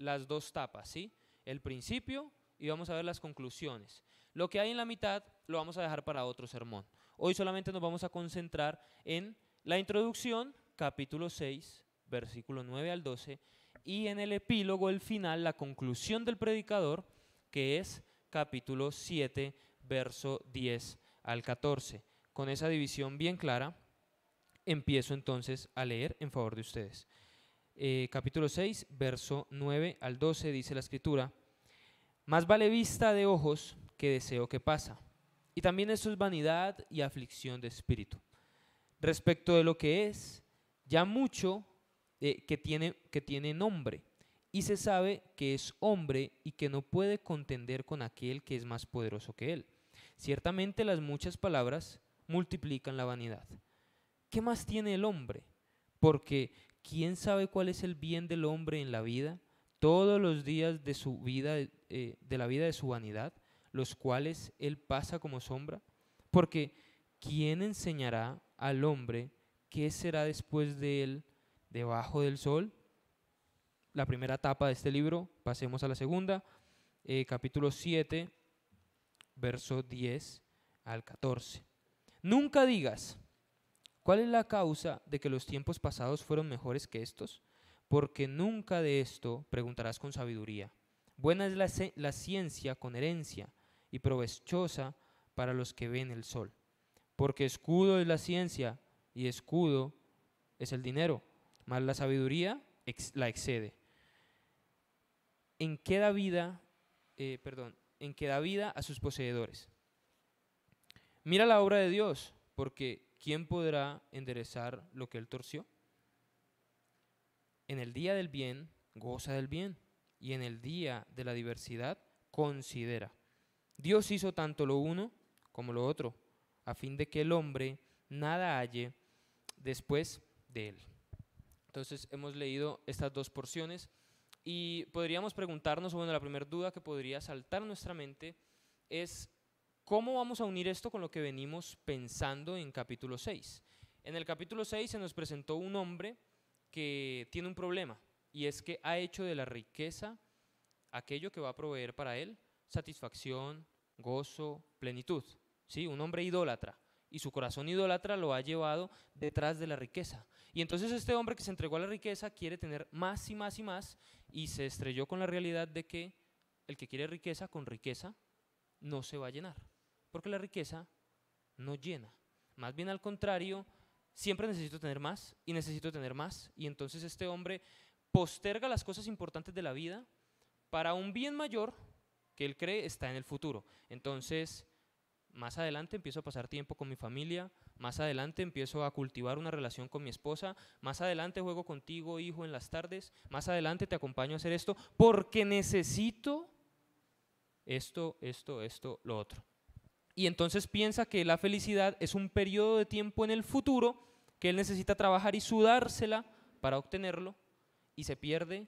las dos tapas, ¿sí? El principio y vamos a ver las conclusiones. Lo que hay en la mitad lo vamos a dejar para otro sermón. Hoy solamente nos vamos a concentrar en la introducción, capítulo 6, versículo 9 al 12, y en el epílogo, el final, la conclusión del predicador, que es capítulo 7, verso 10 al 14. Con esa división bien clara, empiezo entonces a leer en favor de ustedes. Capítulo 6, verso 9 al 12, dice la escritura: más vale vista de ojos que deseo que pasa, y también esto es vanidad y aflicción de espíritu. Respecto de lo que es, ya mucho que tiene nombre, y se sabe que es hombre y que no puede contender con aquel que es más poderoso que él. Ciertamente las muchas palabras multiplican la vanidad. ¿Qué más tiene el hombre? Porque ¿quién sabe cuál es el bien del hombre en la vida? Todos los días de su vida, de la vida de su vanidad, los cuales él pasa como sombra. Porque ¿quién enseñará al hombre qué será después de él debajo del sol? La primera etapa de este libro, pasemos a la segunda, capítulo 7, verso 10 al 14. Nunca digas: ¿cuál es la causa de que los tiempos pasados fueron mejores que estos? Porque nunca de esto preguntarás con sabiduría. Buena es la ciencia con herencia y provechosa para los que ven el sol. Porque escudo es la ciencia y escudo es el dinero, mas la sabiduría la excede. En que da vida a sus poseedores. Mira la obra de Dios, porque ¿quién podrá enderezar lo que él torció? En el día del bien, goza del bien, y en el día de la diversidad, considera. Dios hizo tanto lo uno como lo otro, a fin de que el hombre nada halle después de él. Entonces hemos leído estas dos porciones y podríamos preguntarnos, bueno, la primera duda que podría saltar en nuestra mente es: ¿cómo vamos a unir esto con lo que venimos pensando en capítulo 6? En el capítulo 6 se nos presentó un hombre que tiene un problema, y es que ha hecho de la riqueza aquello que va a proveer para él satisfacción, gozo, plenitud. ¿Sí? Un hombre idólatra, y su corazón idólatra lo ha llevado detrás de la riqueza. Y entonces este hombre que se entregó a la riqueza quiere tener más y más y más, y se estrelló con la realidad de que el que quiere riqueza con riqueza no se va a llenar, porque la riqueza no llena. Más bien al contrario, siempre necesito tener más y necesito tener más. Y entonces este hombre posterga las cosas importantes de la vida para un bien mayor que él cree está en el futuro. Entonces, más adelante empiezo a pasar tiempo con mi familia, más adelante empiezo a cultivar una relación con mi esposa, más adelante juego contigo, hijo, en las tardes, más adelante te acompaño a hacer esto, porque necesito esto, lo otro. Y entonces piensa que la felicidad es un periodo de tiempo en el futuro que él necesita trabajar y sudársela para obtenerlo, y se pierde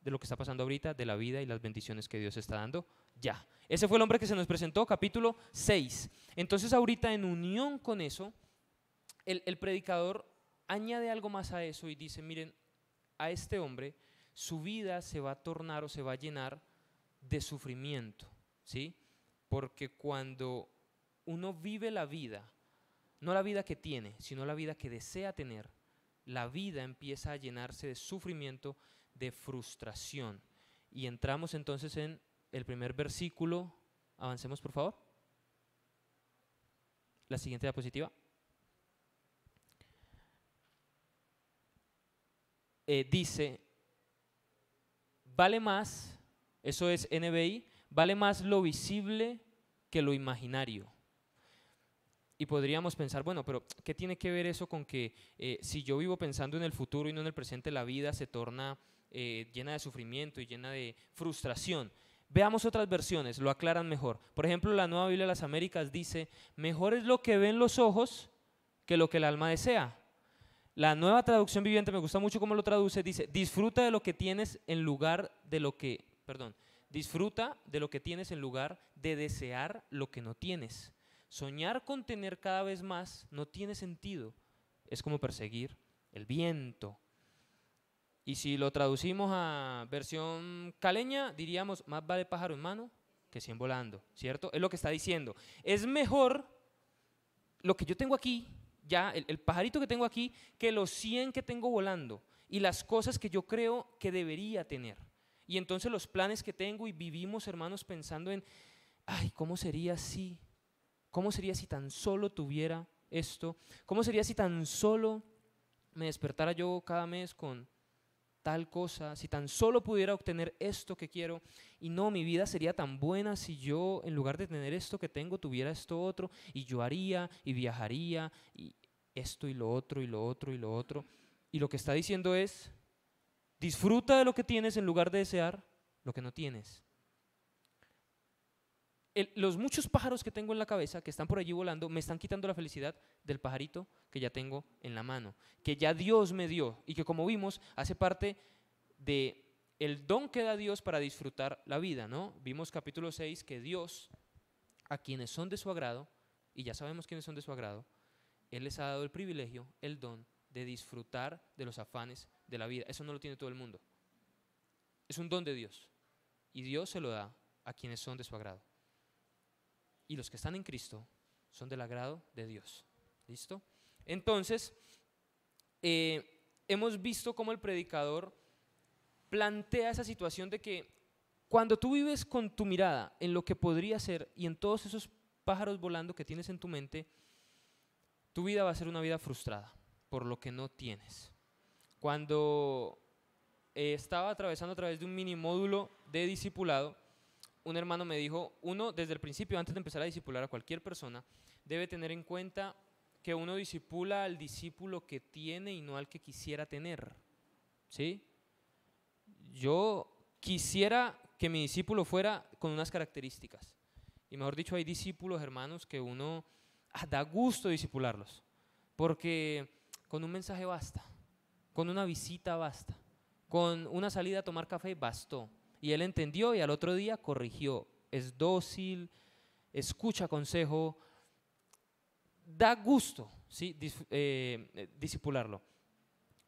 de lo que está pasando ahorita, de la vida y las bendiciones que Dios está dando ya. Ese fue el hombre que se nos presentó, capítulo 6. Entonces ahorita, en unión con eso, el predicador añade algo más a eso y dice: miren, a este hombre su vida se va a tornar o se va a llenar de sufrimiento, ¿sí? Porque cuando uno vive la vida, no la vida que tiene, sino la vida que desea tener, la vida empieza a llenarse de sufrimiento, de frustración. Y entramos entonces en el primer versículo. Avancemos, por favor. La siguiente diapositiva. Dice: vale más, eso es NBI, vale más lo visible que lo imaginario. Y podríamos pensar, bueno, pero ¿qué tiene que ver eso con que si yo vivo pensando en el futuro y no en el presente, la vida se torna llena de sufrimiento y llena de frustración? Veamos otras versiones, lo aclaran mejor. Por ejemplo, la Nueva Biblia de las Américas dice: mejor es lo que ven los ojos que lo que el alma desea. La Nueva Traducción Viviente, me gusta mucho cómo lo traduce, dice: disfruta de lo que tienes en lugar de lo que, disfruta de lo que tienes en lugar de desear lo que no tienes. Soñar con tener cada vez más no tiene sentido, es como perseguir el viento. Y si lo traducimos a versión caleña, diríamos, más vale pájaro en mano que 100 volando, ¿cierto? Es lo que está diciendo. Es mejor lo que yo tengo aquí, ya el pajarito que tengo aquí, que los 100 que tengo volando y las cosas que yo creo que debería tener. Y entonces los planes que tengo, y vivimos, hermanos, pensando en, ay, ¿cómo sería si? ¿Cómo sería si tan solo tuviera esto? ¿Cómo sería si tan solo me despertara yo cada mes con tal cosa? Si tan solo pudiera obtener esto que quiero. Y no, mi vida sería tan buena si yo, en lugar de tener esto que tengo, tuviera esto otro, y yo haría y viajaría y esto y lo otro y lo otro y lo otro. Y lo que está diciendo es, disfruta de lo que tienes en lugar de desear lo que no tienes. Los muchos pájaros que tengo en la cabeza, que están por allí volando, me están quitando la felicidad del pajarito que ya tengo en la mano, que ya Dios me dio y que, como vimos, hace parte de el don que da Dios para disfrutar la vida, ¿no? Vimos capítulo 6 que Dios, a quienes son de su agrado, y ya sabemos quiénes son de su agrado, Él les ha dado el privilegio, el don de disfrutar de los afanes de la vida. Eso no lo tiene todo el mundo. Es un don de Dios y Dios se lo da a quienes son de su agrado. Y los que están en Cristo son del agrado de Dios. ¿Listo? Entonces, hemos visto cómo el predicador plantea esa situación de que cuando tú vives con tu mirada en lo que podría ser y en todos esos pájaros volando que tienes en tu mente, tu vida va a ser una vida frustrada por lo que no tienes. Cuando estaba atravesando a través de un mini módulo de discipulado, un hermano me dijo, uno desde el principio, antes de empezar a discipular a cualquier persona, debe tener en cuenta que uno discipula al discípulo que tiene y no al que quisiera tener. ¿Sí? Yo quisiera que mi discípulo fuera con unas características. Y mejor dicho, hay discípulos, hermanos, que uno da gusto discipularlos. Porque con un mensaje basta, con una visita basta, con una salida a tomar café bastó. Y él entendió y al otro día corrigió. Es dócil, escucha consejo, da gusto, ¿sí? Discipularlo.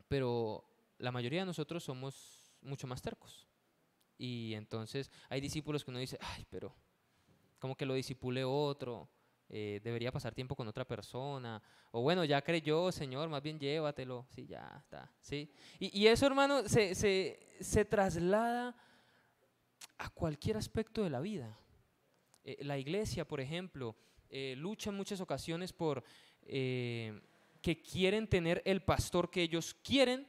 Pero la mayoría de nosotros somos mucho más tercos. Y entonces hay discípulos que uno dice, ay, pero como que lo discipule otro, debería pasar tiempo con otra persona, o bueno, ya creyó, Señor, más bien llévatelo, sí, ya está, ¿sí? Y eso, hermano, se traslada a cualquier aspecto de la vida. La iglesia, por ejemplo, lucha en muchas ocasiones por que quieren tener el pastor que ellos quieren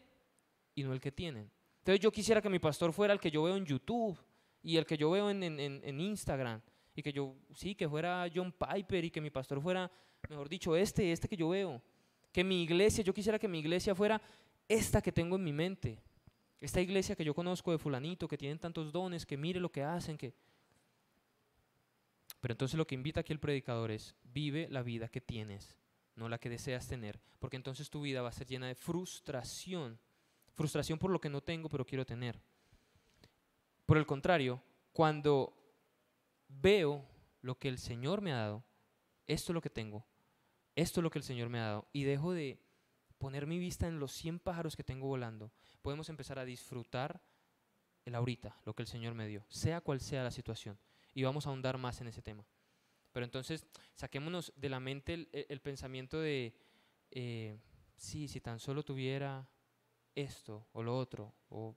y no el que tienen. Entonces yo quisiera que mi pastor fuera el que yo veo en YouTube y el que yo veo en Instagram, y que yo, sí, que fuera John Piper, y que mi pastor fuera, mejor dicho, este que yo veo. Que mi iglesia, yo quisiera que mi iglesia fuera esta que tengo en mi mente. Esta iglesia que yo conozco de fulanito, que tienen tantos dones, que mire lo que hacen, que... Pero entonces lo que invita aquí el predicador es, vive la vida que tienes, no la que deseas tener, porque entonces tu vida va a ser llena de frustración. Frustración por lo que no tengo, pero quiero tener. Por el contrario, cuando veo lo que el Señor me ha dado, esto es lo que tengo, esto es lo que el Señor me ha dado, y dejo de poner mi vista en los 100 pájaros que tengo volando, podemos empezar a disfrutar el ahorita, lo que el Señor me dio, sea cual sea la situación, y vamos a ahondar más en ese tema. Pero entonces, saquémonos de la mente el pensamiento de, sí, si tan solo tuviera esto o lo otro, o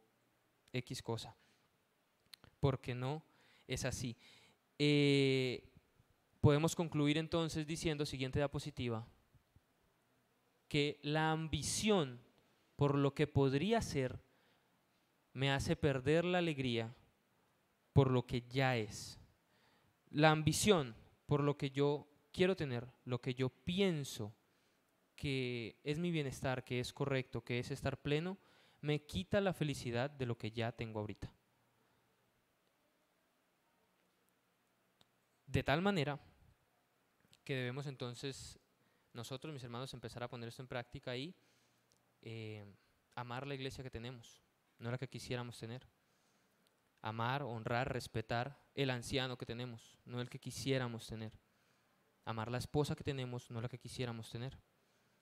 X cosa, porque no es así. Podemos concluir entonces diciendo, siguiente diapositiva, que la ambición por lo que podría ser me hace perder la alegría por lo que ya es. La ambición por lo que yo quiero tener, lo que yo pienso que es mi bienestar, que es correcto, que es estar pleno, me quita la felicidad de lo que ya tengo ahorita. De tal manera que debemos entonces nosotros, mis hermanos, empezar a poner esto en práctica y amar la iglesia que tenemos, no la que quisiéramos tener. Amar, honrar, respetar el anciano que tenemos, no el que quisiéramos tener. Amar la esposa que tenemos, no la que quisiéramos tener.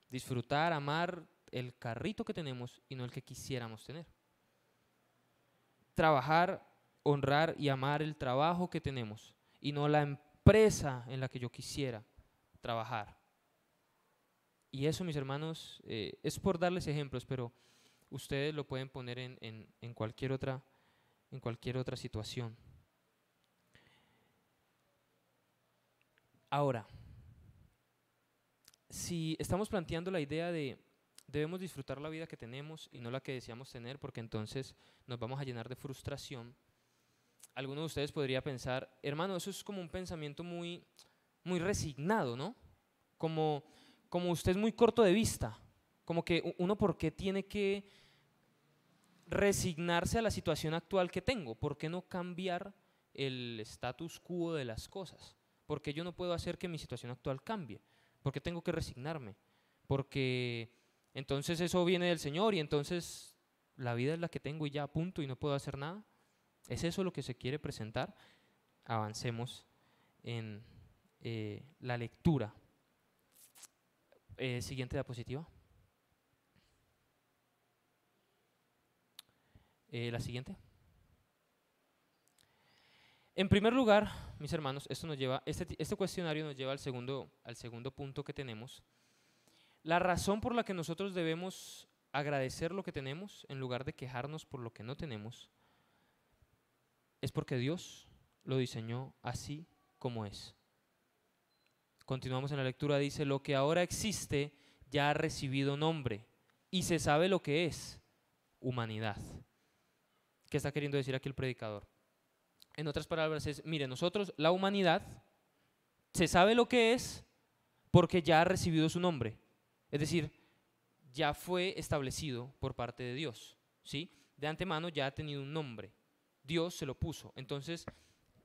Disfrutar, amar el carrito que tenemos y no el que quisiéramos tener. trabajar, honrar y amar el trabajo que tenemos y no la empresa en la que yo quisiera trabajar. Y eso, mis hermanos, es por darles ejemplos, pero ustedes lo pueden poner en cualquier otra situación. Ahora, si estamos planteando la idea de debemos disfrutar la vida que tenemos y no la que deseamos tener, porque entonces nos vamos a llenar de frustración, alguno de ustedes podría pensar, hermano, eso es como un pensamiento muy, muy resignado, ¿no? Como usted es muy corto de vista, como que uno por qué tiene que resignarse a la situación actual que tengo, ¿por qué no cambiar el status quo de las cosas? ¿Por qué yo no puedo hacer que mi situación actual cambie? ¿Por qué tengo que resignarme? Porque entonces eso viene del Señor y entonces la vida es la que tengo y ya, punto, y no puedo hacer nada. ¿Es eso lo que se quiere presentar? Avancemos en la lectura. Siguiente diapositiva. La siguiente. En primer lugar, mis hermanos, esto nos lleva, este cuestionario nos lleva al segundo punto que tenemos. La razón por la que nosotros debemos agradecer lo que tenemos en lugar de quejarnos por lo que no tenemos es porque Dios lo diseñó así como es. Continuamos en la lectura, dice, lo que ahora existe ya ha recibido nombre y se sabe lo que es humanidad. ¿Qué está queriendo decir aquí el predicador? En otras palabras es, mire, nosotros, la humanidad, se sabe lo que es porque ya ha recibido su nombre. Es decir, ya fue establecido por parte de Dios, ¿sí? De antemano ya ha tenido un nombre. Dios se lo puso. Entonces,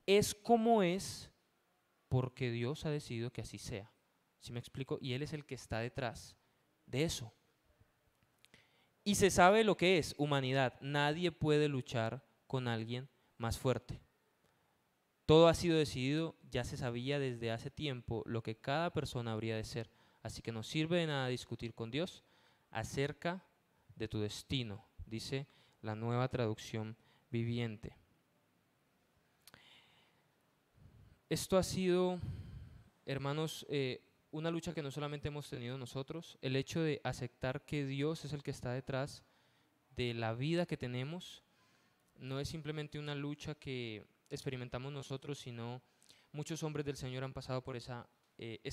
es como es porque Dios ha decidido que así sea. ¿Sí me explico? Y Él es el que está detrás de eso. Y se sabe lo que es humanidad. Nadie puede luchar con alguien más fuerte. Todo ha sido decidido, ya se sabía desde hace tiempo lo que cada persona habría de ser. Así que no sirve de nada discutir con Dios acerca de tu destino, dice la Nueva Traducción Viviente. Esto ha sido, hermanos, una lucha que no solamente hemos tenido nosotros, el hecho de aceptar que Dios es el que está detrás de la vida que tenemos, no es simplemente una lucha que experimentamos nosotros, sino muchos hombres del Señor han pasado por esa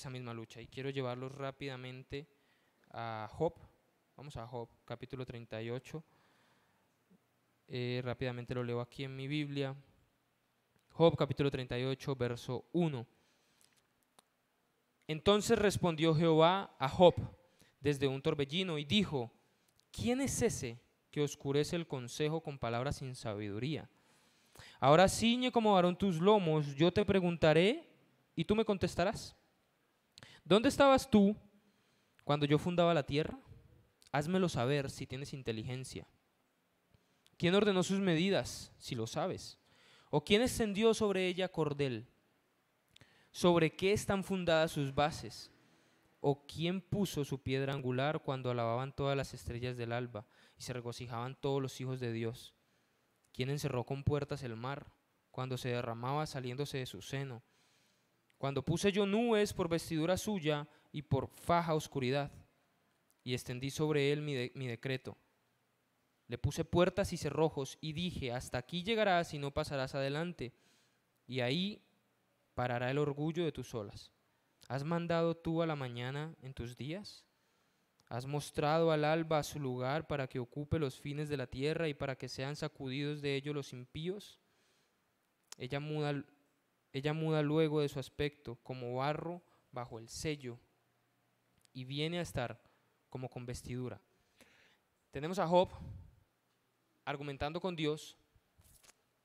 misma lucha. Y quiero llevarlos rápidamente a Job. Vamos a Job, capítulo 38. Rápidamente lo leo aquí en mi Biblia. Job, capítulo 38, verso 1. Entonces respondió Jehová a Job desde un torbellino y dijo, ¿quién es ese que oscurece el consejo con palabras sin sabiduría? Ahora ciñe como varón tus lomos, yo te preguntaré y tú me contestarás. ¿Dónde estabas tú cuando yo fundaba la tierra? Házmelo saber si tienes inteligencia. ¿Quién ordenó sus medidas, si lo sabes? ¿O quién extendió sobre ella cordel? ¿Sobre qué están fundadas sus bases? ¿O quién puso su piedra angular cuando alababan todas las estrellas del alba y se regocijaban todos los hijos de Dios? ¿Quién encerró con puertas el mar cuando se derramaba saliéndose de su seno? Cuando puse yo nubes por vestidura suya y por faja oscuridad, y extendí sobre él mi decreto. Le puse puertas y cerrojos y dije, hasta aquí llegarás y no pasarás adelante, y ahí parará el orgullo de tus olas. ¿Has mandado tú a la mañana en tus días? ¿Has mostrado al alba su lugar para que ocupe los fines de la tierra y para que sean sacudidos de ello los impíos? Ella muda luego de su aspecto como barro bajo el sello y viene a estar como con vestidura. Tenemos a Job argumentando con Dios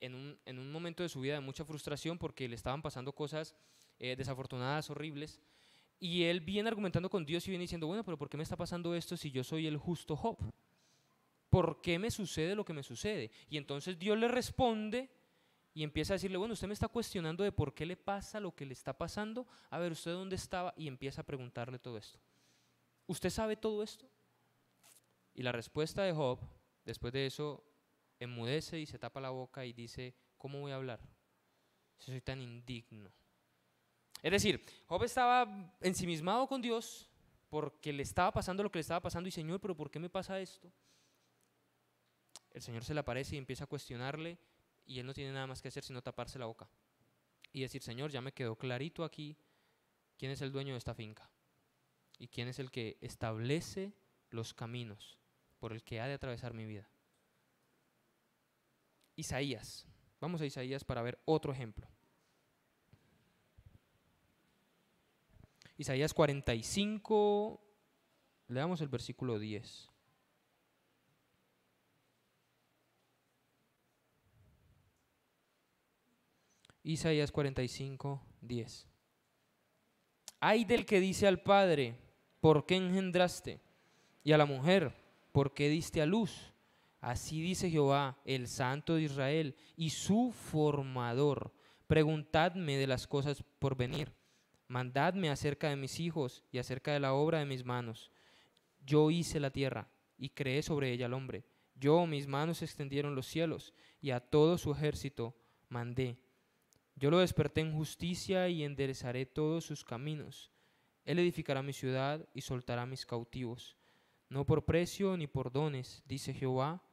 en un momento de su vida de mucha frustración porque le estaban pasando cosas desafortunadas, horribles, y él viene argumentando con Dios y viene diciendo, bueno, pero ¿por qué me está pasando esto si yo soy el justo Job? ¿Por qué me sucede lo que me sucede? Y entonces Dios le responde y empieza a decirle, bueno, usted me está cuestionando de por qué le pasa lo que le está pasando, a ver, ¿usted dónde estaba? Y empieza a preguntarle todo esto. ¿Usted sabe todo esto? Y la respuesta de Job, después de eso, enmudece y se tapa la boca y dice, ¿cómo voy a hablar si soy tan indigno? Es decir, Job estaba ensimismado con Dios porque le estaba pasando lo que le estaba pasando y Señor, ¿pero por qué me pasa esto? El Señor se le aparece y empieza a cuestionarle y él no tiene nada más que hacer sino taparse la boca y decir, Señor, ya me quedó clarito aquí quién es el dueño de esta finca y quién es el que establece los caminos por el que ha de atravesar mi vida. Isaías. Vamos a Isaías para ver otro ejemplo. Isaías 45, leamos el versículo 10. Isaías 45, 10. Ay del que dice al padre, ¿por qué engendraste? Y a la mujer, ¿por qué diste a luz? Así dice Jehová, el Santo de Israel, y su formador. Preguntadme de las cosas por venir. Mandadme acerca de mis hijos y acerca de la obra de mis manos. Yo hice la tierra y creé sobre ella al hombre. Yo, mis manos extendieron los cielos y a todo su ejército mandé. Yo lo desperté en justicia y enderezaré todos sus caminos. Él edificará mi ciudad y soltará mis cautivos. No por precio ni por dones, dice Jehová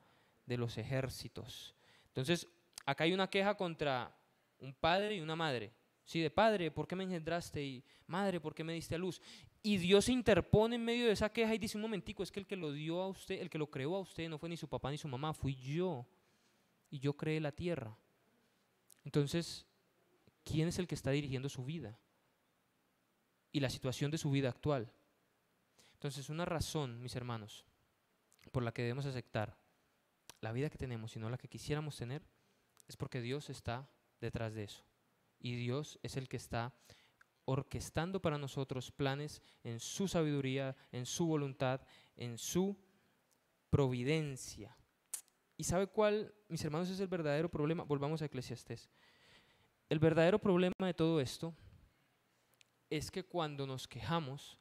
de los ejércitos. Entonces, acá hay una queja contra un padre y una madre. Sí, de padre, ¿por qué me engendraste? Y madre, ¿por qué me diste a luz? Y Dios se interpone en medio de esa queja y dice, un momentico, es que el que lo dio a usted, el que lo creó a usted no fue ni su papá ni su mamá, fui yo. Y yo creé la tierra. Entonces, ¿quién es el que está dirigiendo su vida? Y la situación de su vida actual. Entonces, una razón, mis hermanos, por la que debemos aceptar la vida que tenemos y no la que quisiéramos tener, es porque Dios está detrás de eso. Y Dios es el que está orquestando para nosotros planes en su sabiduría, en su voluntad, en su providencia. ¿Y sabe cuál, mis hermanos, es el verdadero problema? Volvamos a Eclesiastés. El verdadero problema de todo esto es que cuando nos quejamos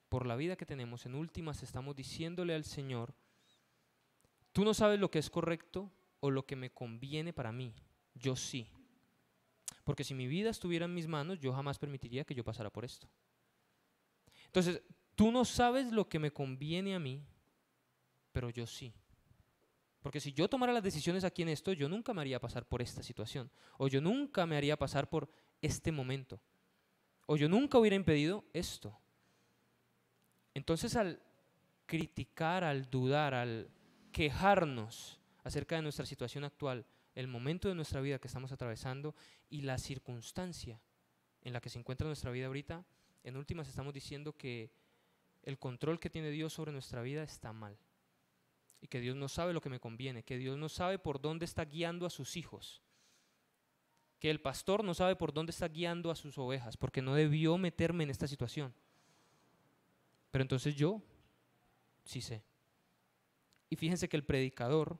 por la vida que tenemos, en últimas estamos diciéndole al Señor, tú no sabes lo que es correcto o lo que me conviene para mí, yo sí. Porque si mi vida estuviera en mis manos, yo jamás permitiría que yo pasara por esto. Entonces, tú no sabes lo que me conviene a mí, pero yo sí. Porque si yo tomara las decisiones aquí en esto, yo nunca me haría pasar por esta situación. O yo nunca me haría pasar por este momento. O yo nunca hubiera impedido esto. Entonces, al criticar, al dudar, al quejarnos acerca de nuestra situación actual, el momento de nuestra vida que estamos atravesando y la circunstancia en la que se encuentra nuestra vida ahorita, en últimas estamos diciendo que el control que tiene Dios sobre nuestra vida está mal y que Dios no sabe lo que me conviene, que Dios no sabe por dónde está guiando a sus hijos, que el pastor no sabe por dónde está guiando a sus ovejas porque no debió meterme en esta situación. Pero entonces yo sí sé. Y fíjense que el predicador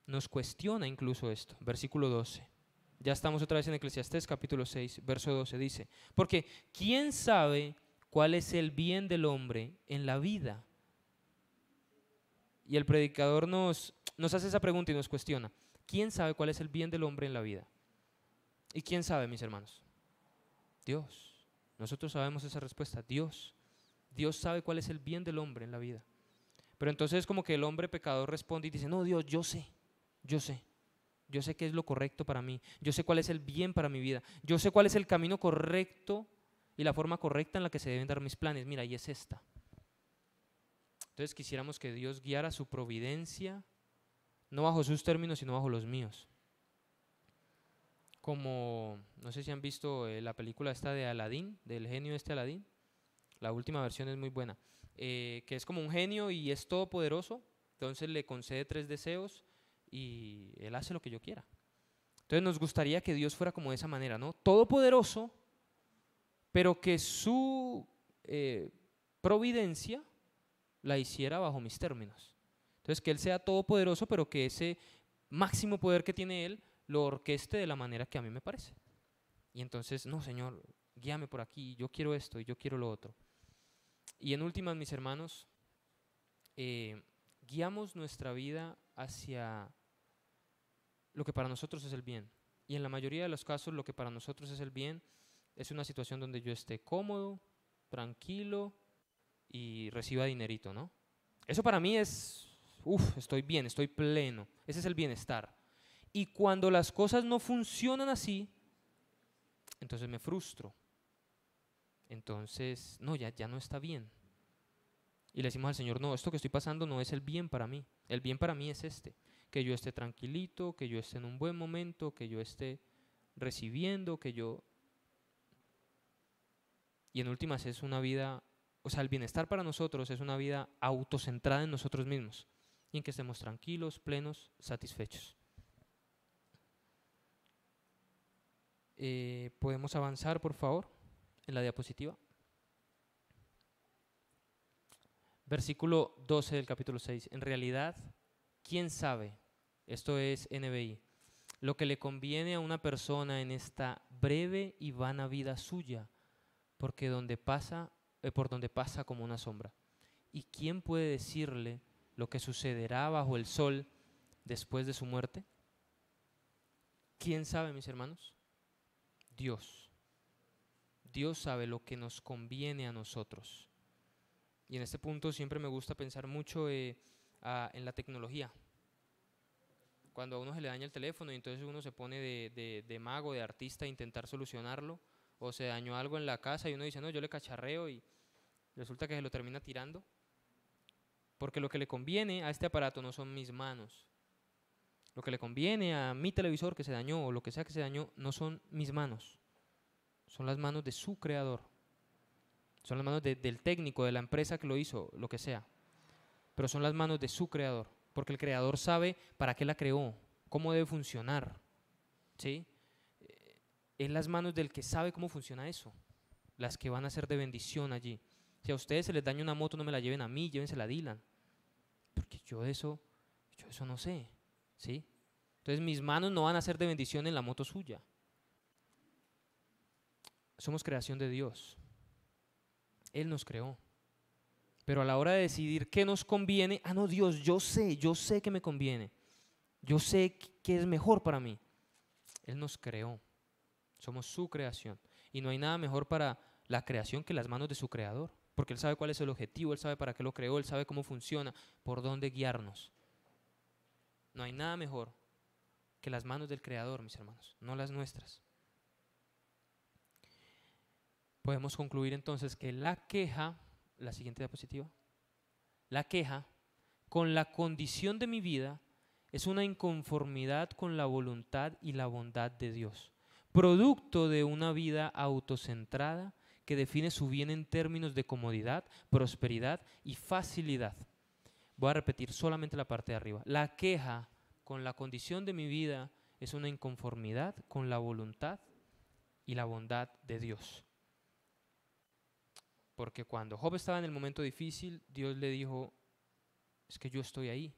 nos cuestiona incluso esto. Versículo 12. Ya estamos otra vez en Eclesiastés capítulo 6, verso 12. Dice, porque ¿quién sabe cuál es el bien del hombre en la vida? Y el predicador nos hace esa pregunta y nos cuestiona. ¿Quién sabe cuál es el bien del hombre en la vida? ¿Y quién sabe, mis hermanos? Dios. Nosotros sabemos esa respuesta, Dios. Dios sabe cuál es el bien del hombre en la vida. Pero entonces es como que el hombre pecador responde y dice, no, Dios, yo sé qué es lo correcto para mí, yo sé cuál es el bien para mi vida, yo sé cuál es el camino correcto y la forma correcta en la que se deben dar mis planes, mira, y es esta. Entonces quisiéramos que Dios guiara su providencia, no bajo sus términos, sino bajo los míos. Como, no sé si han visto la película esta de Aladín, del genio este Aladín, la última versión es muy buena, que es como un genio y es todopoderoso, entonces le concede 3 deseos y él hace lo que yo quiera. Entonces nos gustaría que Dios fuera como de esa manera, ¿no? Todopoderoso, pero que su providencia la hiciera bajo mis términos. Entonces que Él sea todopoderoso, pero que ese máximo poder que tiene Él lo orqueste de la manera que a mí me parece. Y entonces, no, Señor, guíame por aquí, yo quiero esto y yo quiero lo otro. Y en últimas, mis hermanos, guiamos nuestra vida hacia lo que para nosotros es el bien. Y en la mayoría de los casos lo que para nosotros es el bien es una situación donde yo esté cómodo, tranquilo y reciba dinerito, ¿no? Eso para mí es, estoy bien, estoy pleno. Ese es el bienestar. Y cuando las cosas no funcionan así, entonces me frustro. Entonces, no, ya no está bien. Y le decimos al Señor, no, esto que estoy pasando no es el bien para mí. El bien para mí es que yo esté tranquilito, que yo esté en un buen momento, que yo esté recibiendo, Y en últimas es una vida, o sea, el bienestar para nosotros es una vida autocentrada en nosotros mismos y en que estemos tranquilos, plenos, satisfechos. ¿Podemos avanzar, por favor, en la diapositiva? Versículo 12 del capítulo 6. En realidad, ¿quién sabe? Esto es NBI. Lo que le conviene a una persona en esta breve y vana vida suya, porque por donde pasa como una sombra. ¿Y quién puede decirle lo que sucederá bajo el sol después de su muerte? ¿Quién sabe, mis hermanos? Dios. Dios sabe lo que nos conviene a nosotros. Y en este punto siempre me gusta pensar mucho en la tecnología. Cuando a uno se le daña el teléfono y entonces uno se pone de mago, de artista a intentar solucionarlo, o se dañó algo en la casa y uno dice, no, yo le cacharreo y resulta que se lo termina tirando. Porque lo que le conviene a este aparato no son mis manos. Lo que le conviene a mi televisor que se dañó o lo que sea que se dañó no son mis manos. Son las manos de su creador. Son las manos del técnico, de la empresa que lo hizo, lo que sea. Pero son las manos de su creador. Porque el creador sabe para qué la creó, cómo debe funcionar. ¿Sí? Es las manos del que sabe cómo funciona eso, las que van a ser de bendición allí. Si a ustedes se les daña una moto, no me la lleven a mí, llévensela a Dylan. Porque yo eso no sé. ¿Sí? Entonces mis manos no van a ser de bendición en la moto suya. Somos creación de Dios. Él nos creó. Pero a la hora de decidir qué nos conviene, no, Dios, yo sé que me conviene. Yo sé que es mejor para mí. Él nos creó. Somos su creación. Y no hay nada mejor para la creación que las manos de su creador. Porque Él sabe cuál es el objetivo, Él sabe para qué lo creó, Él sabe cómo funciona, por dónde guiarnos. No hay nada mejor que las manos del creador, mis hermanos, no las nuestras. Podemos concluir entonces que la queja, la siguiente diapositiva, la queja con la condición de mi vida es una inconformidad con la voluntad y la bondad de Dios, producto de una vida autocentrada que define su bien en términos de comodidad, prosperidad y facilidad. Voy a repetir solamente la parte de arriba. La queja con la condición de mi vida es una inconformidad con la voluntad y la bondad de Dios. Porque cuando Job estaba en el momento difícil, Dios le dijo, es que yo estoy ahí.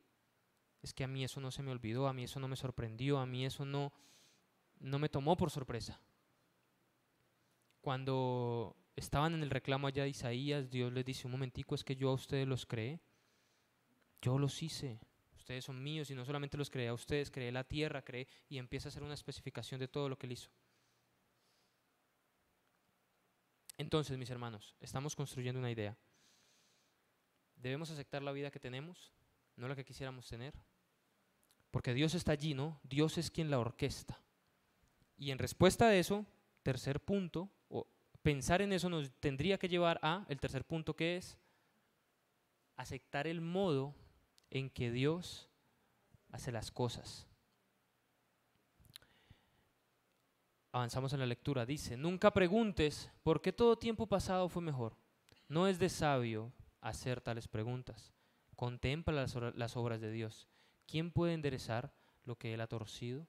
Es que a mí eso no se me olvidó, a mí eso no me sorprendió, a mí eso no me tomó por sorpresa. Cuando estaban en el reclamo allá de Isaías, Dios les dice, un momentico, es que yo a ustedes los creé. Yo los hice. Ustedes son míos y no solamente los creé a ustedes, creé la tierra, creé y empieza a hacer una especificación de todo lo que Él hizo. Entonces, mis hermanos, estamos construyendo una idea. Debemos aceptar la vida que tenemos, no la que quisiéramos tener, porque Dios está allí, ¿no? Dios es quien la orquesta. Y en respuesta a eso, tercer punto, o pensar en eso nos tendría que llevar a el tercer punto, que es aceptar el modo en que Dios hace las cosas. Avanzamos en la lectura. Dice, nunca preguntes por qué todo tiempo pasado fue mejor. No es de sabio hacer tales preguntas. Contempla las obras de Dios. ¿Quién puede enderezar lo que Él ha torcido?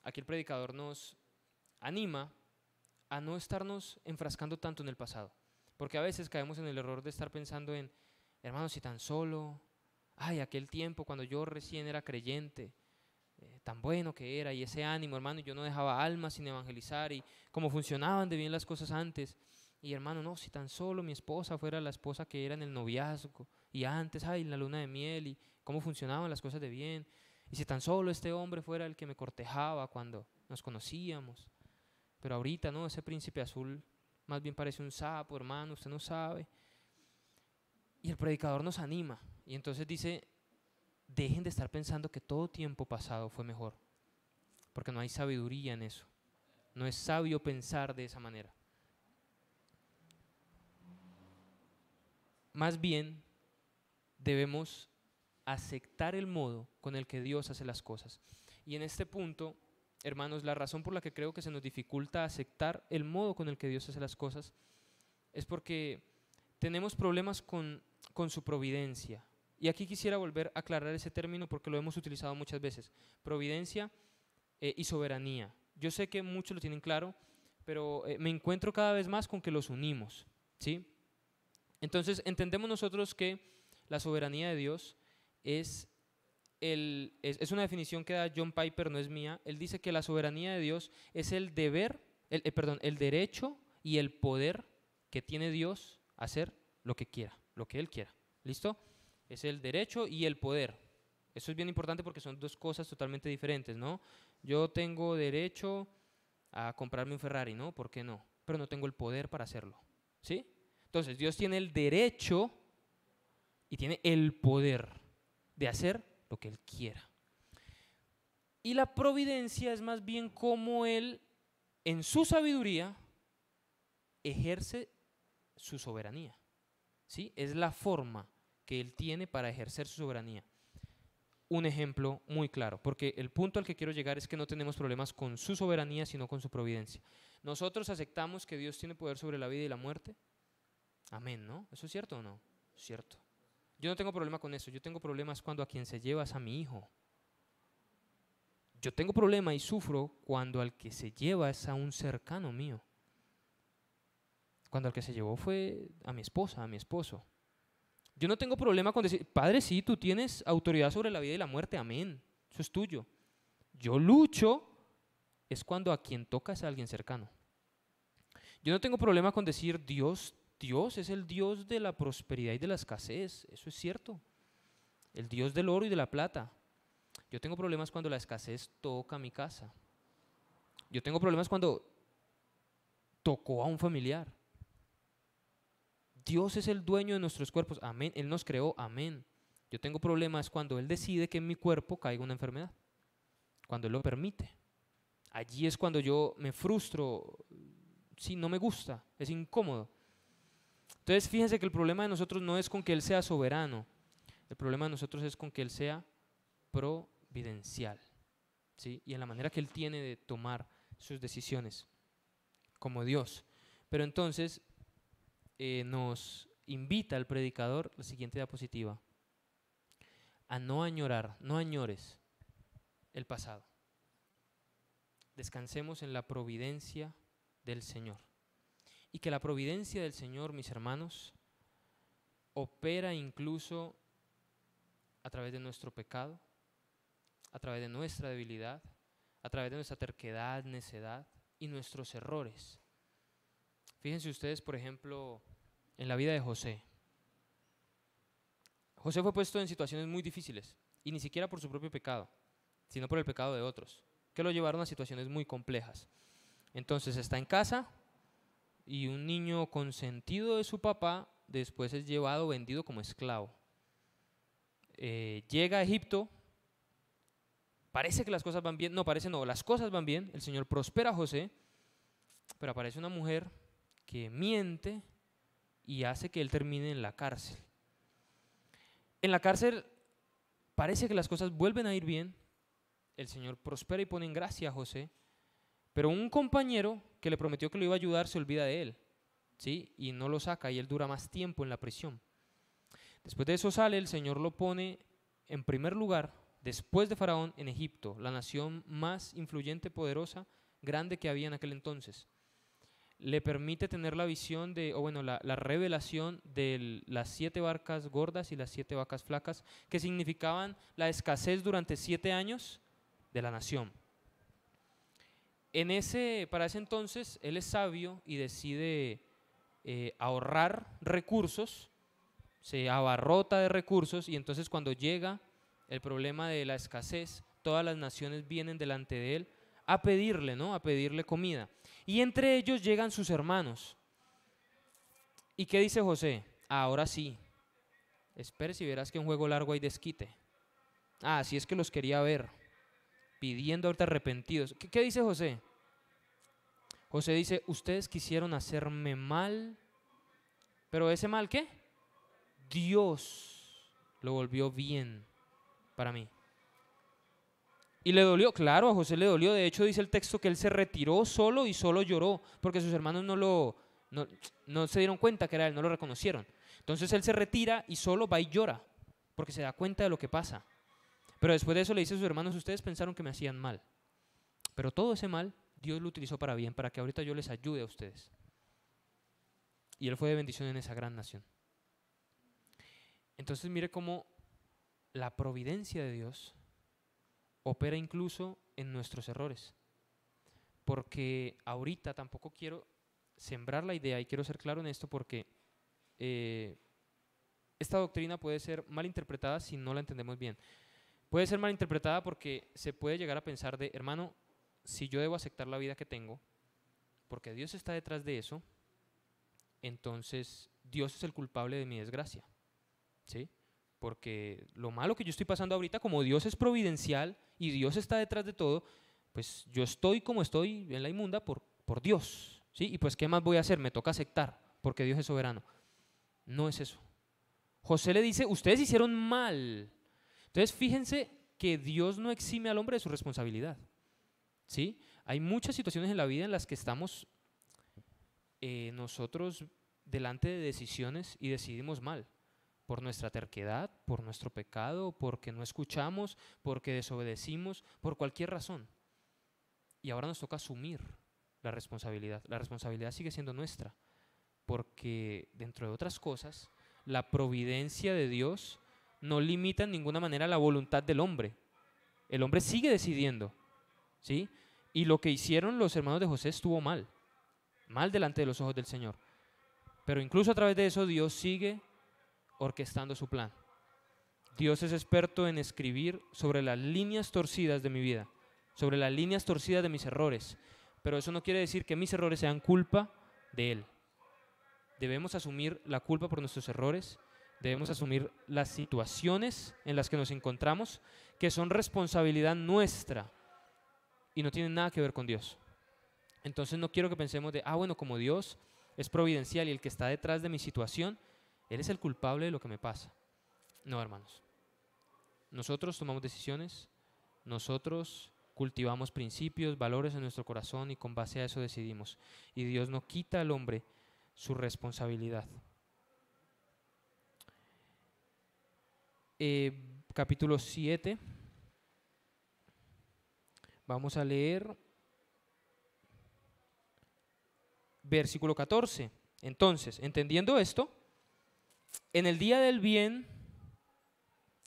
Aquí el predicador nos anima a no estarnos enfrascando tanto en el pasado. Porque a veces caemos en el error de estar pensando en, hermanos, si tan solo, aquel tiempo cuando yo recién era creyente, tan bueno que era, y ese ánimo, hermano, yo no dejaba almas sin evangelizar, y cómo funcionaban de bien las cosas antes. Y hermano, no, si tan solo mi esposa fuera la esposa que era en el noviazgo, y antes, ay, la luna de miel y cómo funcionaban las cosas de bien, y si tan solo este hombre fuera el que me cortejaba cuando nos conocíamos, pero ahorita no, ese príncipe azul más bien parece un sapo, hermano, usted no sabe. Y el predicador nos anima y entonces dice, dejen de estar pensando que todo tiempo pasado fue mejor, porque no hay sabiduría en eso, no es sabio pensar de esa manera. Más bien debemos aceptar el modo con el que Dios hace las cosas. Y en este punto, hermanos, la razón por la que creo que se nos dificulta aceptar el modo con el que Dios hace las cosas es porque tenemos problemas con su providencia. Y aquí quisiera volver a aclarar ese término porque lo hemos utilizado muchas veces. Providencia y soberanía. Yo sé que muchos lo tienen claro, pero me encuentro cada vez más con que los unimos, ¿sí? Entonces, entendemos nosotros que la soberanía de Dios es una definición que da John Piper, no es mía. Él dice que la soberanía de Dios es el derecho y el poder que tiene Dios a hacer lo que quiera, lo que Él quiera. ¿Listo? Es el derecho y el poder. Eso es bien importante porque son dos cosas totalmente diferentes, ¿no? Yo tengo derecho a comprarme un Ferrari, ¿no? ¿Por qué no? Pero no tengo el poder para hacerlo, ¿sí? Entonces, Dios tiene el derecho y tiene el poder de hacer lo que Él quiera. Y la providencia es más bien como Él, en su sabiduría, ejerce su soberanía, ¿sí? Es la forma que Él tiene para ejercer su soberanía. Un ejemplo muy claro, porque el punto al que quiero llegar es que no tenemos problemas con su soberanía, sino con su providencia. Nosotros aceptamos que Dios tiene poder sobre la vida y la muerte. Amén, ¿no? ¿Eso es cierto o no? Cierto. Yo no tengo problema con eso. Yo tengo problemas cuando a quien se lleva es a mi hijo. Yo tengo problema y sufro cuando al que se lleva es a un cercano mío. Cuando al que se llevó fue a mi esposa, a mi esposo. Yo no tengo problema con decir, Padre, sí, tú tienes autoridad sobre la vida y la muerte, amén. Eso es tuyo. Yo lucho es cuando a quien toca es a alguien cercano. Yo no tengo problema con decir, Dios es el Dios de la prosperidad y de la escasez, eso es cierto. El Dios del oro y de la plata. Yo tengo problemas cuando la escasez toca mi casa. Yo tengo problemas cuando tocó a un familiar. Dios es el dueño de nuestros cuerpos, amén. Él nos creó, amén. Yo tengo problemas cuando Él decide que en mi cuerpo caiga una enfermedad, cuando Él lo permite. Allí es cuando yo me frustro, sí, no me gusta, es incómodo. Entonces fíjense que el problema de nosotros no es con que Él sea soberano, el problema de nosotros es con que Él sea providencial, ¿sí? Y en la manera que Él tiene de tomar sus decisiones como Dios. Pero entonces nos invita el predicador, la siguiente diapositiva, a no añorar, no añores el pasado. Descansemos en la providencia del Señor. Y que la providencia del Señor, mis hermanos, opera incluso a través de nuestro pecado, a través de nuestra debilidad, a través de nuestra terquedad, necedad y nuestros errores. Fíjense ustedes, por ejemplo, en la vida de José. José fue puesto en situaciones muy difíciles, y ni siquiera por su propio pecado, sino por el pecado de otros, que lo llevaron a situaciones muy complejas. Entonces está en casa, y un niño consentido de su papá después es llevado, vendido como esclavo. Llega a Egipto, parece que las cosas van bien, no, parece no, las cosas van bien, el Señor prospera a José, pero aparece una mujer que miente y hace que él termine en la cárcel. En la cárcel parece que las cosas vuelven a ir bien, el Señor prospera y pone en gracia a José, pero un compañero que le prometió que lo iba a ayudar se olvida de él, ¿sí? Y no lo saca y él dura más tiempo en la prisión. Después de eso sale, el Señor lo pone en primer lugar, después de Faraón, en Egipto, la nación más influyente, poderosa, grande que había en aquel entonces. Le permite tener la visión la revelación de las 7 vacas gordas y las 7 vacas flacas, que significaban la escasez durante 7 años de la nación. Para ese entonces, él es sabio y decide ahorrar recursos se abarrota de recursos y entonces cuando llega el problema de la escasez, todas las naciones vienen delante de él a pedirle, ¿no? A pedirle comida. Y entre ellos llegan sus hermanos. ¿Y qué dice José? Ahora sí, espere si verás que un juego largo hay desquite. Así es que los quería ver, pidiendo ahorita arrepentidos. ¿Qué dice José? José dice, ustedes quisieron hacerme mal, pero ese mal, ¿qué? Dios lo volvió bien para mí. Y le dolió, claro, a José le dolió. De hecho, dice el texto que él se retiró solo y solo lloró, porque sus hermanos no se dieron cuenta que era él, no lo reconocieron. Entonces él se retira y solo va y llora, porque se da cuenta de lo que pasa. Pero después de eso le dice a sus hermanos, ustedes pensaron que me hacían mal, pero todo ese mal Dios lo utilizó para bien, para que ahorita yo les ayude a ustedes. Y él fue de bendición en esa gran nación. Entonces mire cómo la providencia de Dios opera incluso en nuestros errores. Porque ahorita tampoco quiero sembrar la idea, y quiero ser claro en esto, porque esta doctrina puede ser mal interpretada si no la entendemos bien. Puede ser mal interpretada porque se puede llegar a pensar de, hermano, si yo debo aceptar la vida que tengo, porque Dios está detrás de eso, entonces Dios es el culpable de mi desgracia, ¿sí? Porque lo malo que yo estoy pasando ahorita, como Dios es providencial y Dios está detrás de todo, pues yo estoy como estoy en la inmunda por Dios, ¿sí? Y pues ¿qué más voy a hacer? Me toca aceptar, porque Dios es soberano. No es eso. José le dice, ustedes hicieron mal. Entonces fíjense que Dios no exime al hombre de su responsabilidad, ¿sí? Hay muchas situaciones en la vida en las que estamos nosotros delante de decisiones y decidimos mal, por nuestra terquedad, por nuestro pecado, porque no escuchamos, porque desobedecimos, por cualquier razón. Y ahora nos toca asumir la responsabilidad. La responsabilidad sigue siendo nuestra, porque dentro de otras cosas, la providencia de Dios no limita en ninguna manera la voluntad del hombre. El hombre sigue decidiendo, ¿sí? Y lo que hicieron los hermanos de José estuvo mal, mal delante de los ojos del Señor. Pero incluso a través de eso Dios sigue orquestando su plan. Dios es experto en escribir sobre las líneas torcidas de mi vida, sobre las líneas torcidas de mis errores. Pero eso no quiere decir que mis errores sean culpa de Él. Debemos asumir la culpa por nuestros errores, debemos asumir las situaciones en las que nos encontramos, que son responsabilidad nuestra y no tienen nada que ver con Dios. Entonces no quiero que pensemos de, bueno, como Dios es providencial y el que está detrás de mi situación, Él es el culpable de lo que me pasa. No, hermanos. Nosotros tomamos decisiones, nosotros cultivamos principios, valores en nuestro corazón y con base a eso decidimos. Y Dios no quita al hombre su responsabilidad. Capítulo 7. Vamos a leer versículo 14. Entonces, entendiendo esto, en el día del bien,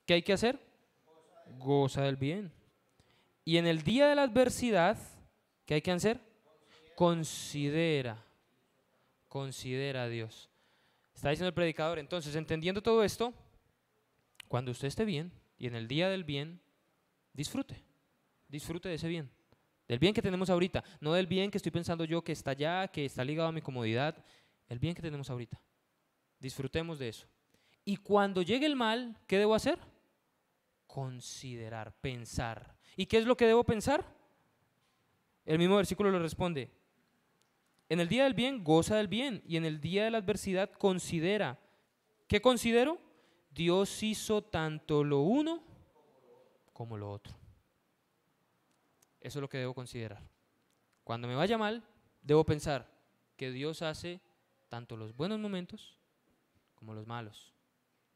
¿qué hay que hacer? Goza del bien. Y en el día de la adversidad, ¿qué hay que hacer? Considera a Dios. Está diciendo el predicador, entonces, entendiendo todo esto, cuando usted esté bien y en el día del bien, disfrute de ese bien, del bien que tenemos ahorita, no del bien que estoy pensando yo que está allá, que está ligado a mi comodidad, el bien que tenemos ahorita. Disfrutemos de eso. Y cuando llegue el mal, ¿qué debo hacer? Considerar, pensar. ¿Y qué es lo que debo pensar? El mismo versículo le responde, en el día del bien, goza del bien, y en el día de la adversidad, considera. ¿Qué considero? Dios hizo tanto lo uno como lo otro. Eso es lo que debo considerar. Cuando me vaya mal, debo pensar que Dios hace tanto los buenos momentos como los malos.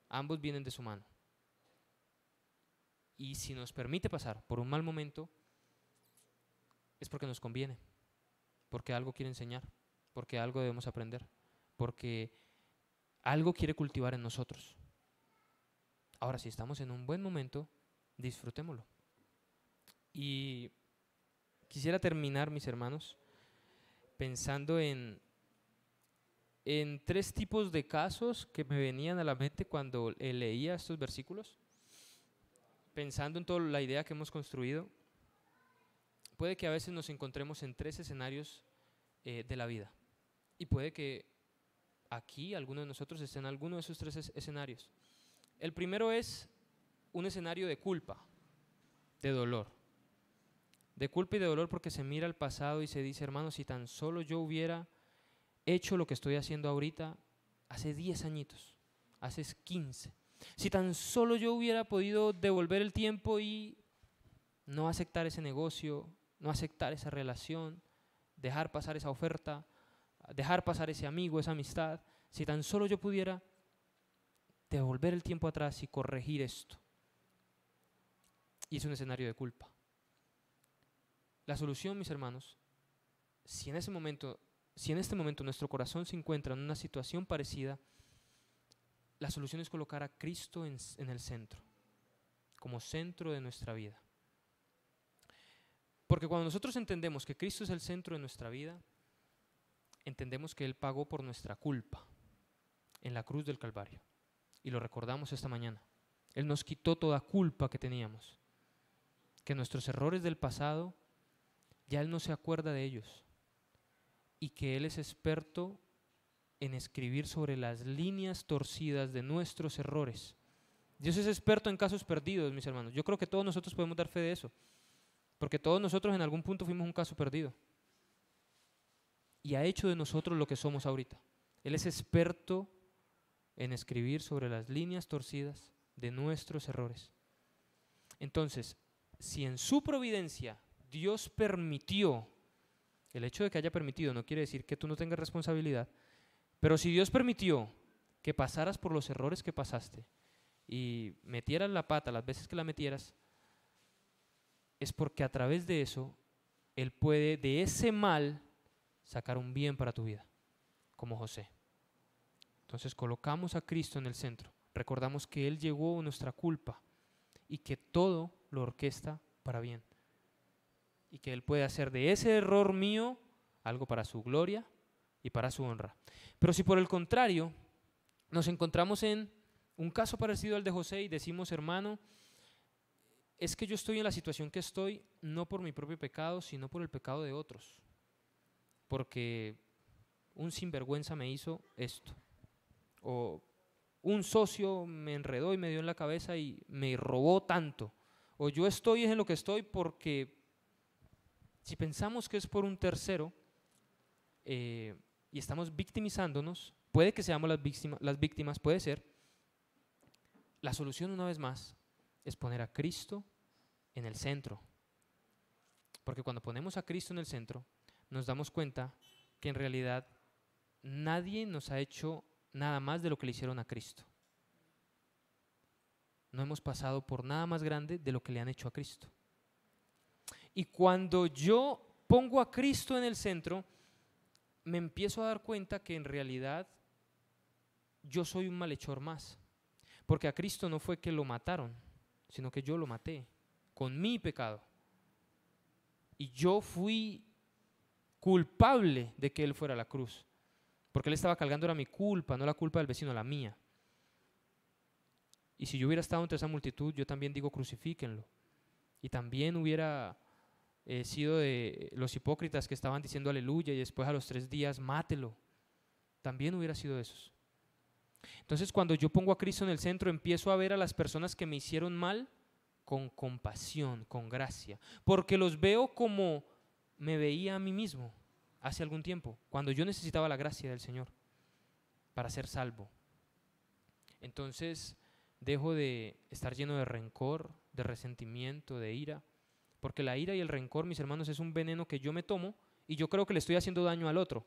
Ambos vienen de su mano. Y si nos permite pasar por un mal momento, es porque nos conviene, porque algo quiere enseñar, porque algo debemos aprender, porque algo quiere cultivar en nosotros. Ahora, si estamos en un buen momento, disfrutémoslo. Y quisiera terminar, mis hermanos, pensando en en 3 tipos de casos que me venían a la mente cuando leía estos versículos, pensando en toda la idea que hemos construido. Puede que a veces nos encontremos en 3 escenarios de la vida, y puede que aquí algunos de nosotros estén en alguno de esos 3 escenarios. El primero es un escenario de culpa, de dolor. De culpa y de dolor porque se mira al pasado y se dice, hermano, si tan solo yo hubiera hecho lo que estoy haciendo ahorita hace 10 añitos, hace 15. Si tan solo yo hubiera podido devolver el tiempo y no aceptar ese negocio, no aceptar esa relación, dejar pasar esa oferta, dejar pasar ese amigo, esa amistad, si tan solo yo pudiera devolver el tiempo atrás y corregir esto. Y es un escenario de culpa. La solución, mis hermanos, si en este momento nuestro corazón se encuentra en una situación parecida, la solución es colocar a Cristo en el centro, como centro de nuestra vida. Porque cuando nosotros entendemos que Cristo es el centro de nuestra vida, entendemos que Él pagó por nuestra culpa en la cruz del Calvario. Y lo recordamos esta mañana. Él nos quitó toda culpa que teníamos. Que nuestros errores del pasado, ya Él no se acuerda de ellos. Y que Él es experto en escribir sobre las líneas torcidas de nuestros errores. Dios es experto en casos perdidos, mis hermanos. Yo creo que todos nosotros podemos dar fe de eso. Porque todos nosotros en algún punto fuimos un caso perdido. Y ha hecho de nosotros lo que somos ahorita. Él es experto en escribir sobre las líneas torcidas de nuestros errores. Entonces, si en su providencia Dios permitió, el hecho de que haya permitido no quiere decir que tú no tengas responsabilidad, pero si Dios permitió que pasaras por los errores que pasaste y metieras la pata las veces que la metieras, es porque a través de eso Él puede de ese mal sacar un bien para tu vida, como José. Entonces colocamos a Cristo en el centro, recordamos que Él llevó nuestra culpa y que todo lo orquesta para bien y que Él puede hacer de ese error mío algo para su gloria y para su honra. Pero si por el contrario nos encontramos en un caso parecido al de José y decimos, hermano, es que yo estoy en la situación que estoy no por mi propio pecado, sino por el pecado de otros, porque un sinvergüenza me hizo esto, o un socio me enredó y me dio en la cabeza y me robó tanto, o yo estoy en lo que estoy porque si pensamos que es por un tercero y estamos victimizándonos, puede que seamos las víctimas, puede ser. La solución, una vez más, es poner a Cristo en el centro, porque cuando ponemos a Cristo en el centro nos damos cuenta que en realidad nadie nos ha hecho nada más de lo que le hicieron a Cristo. No hemos pasado por nada más grande de lo que le han hecho a Cristo. Y cuando yo pongo a Cristo en el centro, me empiezo a dar cuenta que en realidad yo soy un malhechor más, porque a Cristo no fue que lo mataron, sino que yo lo maté con mi pecado. Y yo fui culpable de que Él fuera a la cruz, porque Él estaba cargando era mi culpa, no la culpa del vecino, la mía. Y si yo hubiera estado entre esa multitud, yo también digo crucifíquenlo. Y también hubiera sido de los hipócritas que estaban diciendo aleluya y después a los 3 días mátelo. También hubiera sido de esos. Entonces cuando yo pongo a Cristo en el centro, empiezo a ver a las personas que me hicieron mal con compasión, con gracia, porque los veo como me veía a mí mismo hace algún tiempo, cuando yo necesitaba la gracia del Señor para ser salvo. Entonces dejo de estar lleno de rencor, de resentimiento, de ira, porque la ira y el rencor, mis hermanos, es un veneno que yo me tomo y yo creo que le estoy haciendo daño al otro.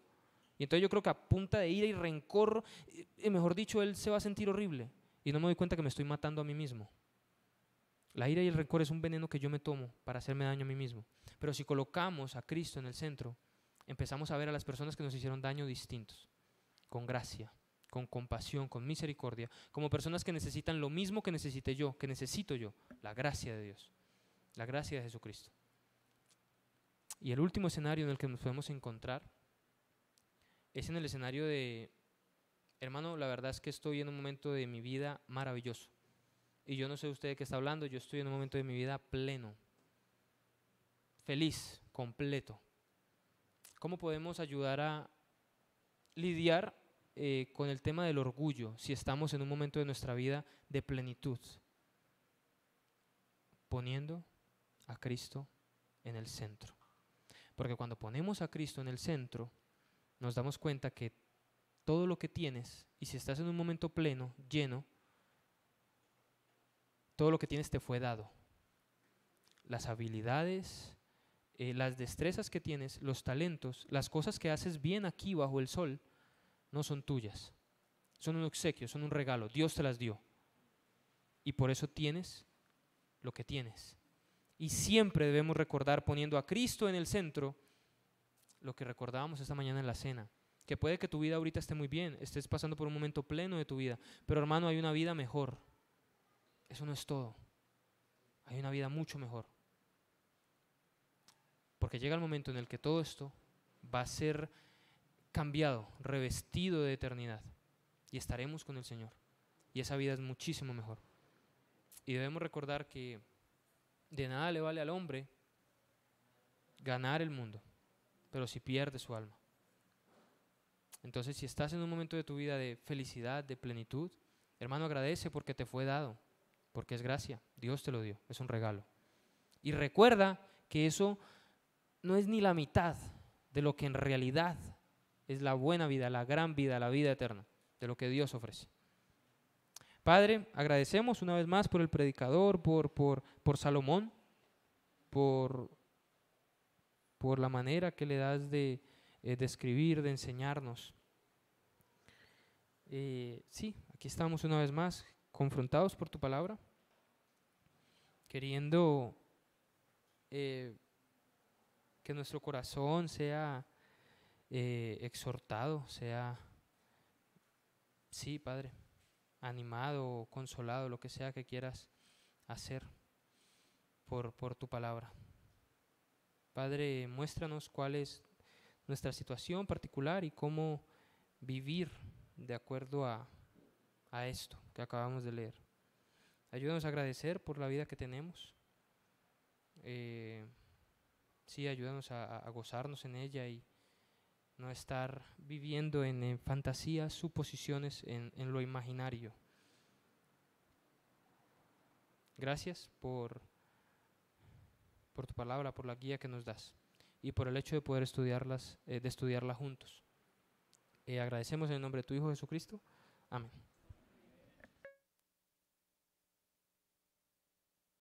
Y entonces yo creo que a punta de ira y rencor, mejor dicho, él se va a sentir horrible y no me doy cuenta que me estoy matando a mí mismo. La ira y el rencor es un veneno que yo me tomo para hacerme daño a mí mismo. Pero si colocamos a Cristo en el centro, empezamos a ver a las personas que nos hicieron daño distintos, con gracia, con compasión, con misericordia, como personas que necesitan lo mismo que necesité yo, que necesito yo, la gracia de Dios, la gracia de Jesucristo. Y el último escenario en el que nos podemos encontrar es en el escenario de Hermano, la verdad es que estoy en un momento de mi vida maravilloso. Y yo no sé usted de qué está hablando, yo estoy en un momento de mi vida pleno, feliz, completo. ¿Cómo podemos ayudar a lidiar con el tema del orgullo si estamos en un momento de nuestra vida de plenitud? Poniendo a Cristo en el centro. Porque cuando ponemos a Cristo en el centro, nos damos cuenta que todo lo que tienes, y si estás en un momento pleno, lleno, todo lo que tienes te fue dado. Las habilidades, las destrezas que tienes, los talentos, las cosas que haces bien aquí bajo el sol, no son tuyas. Son un obsequio, son un regalo. Dios te las dio. Y por eso tienes lo que tienes. Y siempre debemos recordar, poniendo a Cristo en el centro, lo que recordábamos esta mañana en la cena. Que puede que tu vida ahorita esté muy bien, estés pasando por un momento pleno de tu vida, pero hermano, hay una vida mejor. Eso no es todo. Hay una vida mucho mejor. Porque llega el momento en el que todo esto va a ser cambiado, revestido de eternidad. Y estaremos con el Señor. Y esa vida es muchísimo mejor. Y debemos recordar que de nada le vale al hombre ganar el mundo, pero si pierde su alma. Entonces, si estás en un momento de tu vida de felicidad, de plenitud, hermano, agradece porque te fue dado, porque es gracia, Dios te lo dio, es un regalo. Y recuerda que eso no es ni la mitad de lo que en realidad es la buena vida, la gran vida, la vida eterna, de lo que Dios ofrece. Padre, agradecemos una vez más por el predicador, por Salomón, por la manera que le das de escribir, de enseñarnos. Sí, aquí estamos una vez más, confrontados por tu palabra, queriendo que nuestro corazón sea exhortado, sea, sí, Padre, animado, consolado, lo que sea que quieras hacer por tu palabra. Padre, muéstranos cuál es nuestra situación particular y cómo vivir de acuerdo a esto que acabamos de leer. Ayúdanos a agradecer por la vida que tenemos. Sí, ayúdanos a gozarnos en ella y no estar viviendo en fantasías, suposiciones, en lo imaginario. Gracias por tu palabra, por la guía que nos das y por el hecho de poder estudiarla juntos. Agradecemos en el nombre de tu Hijo Jesucristo. Amén.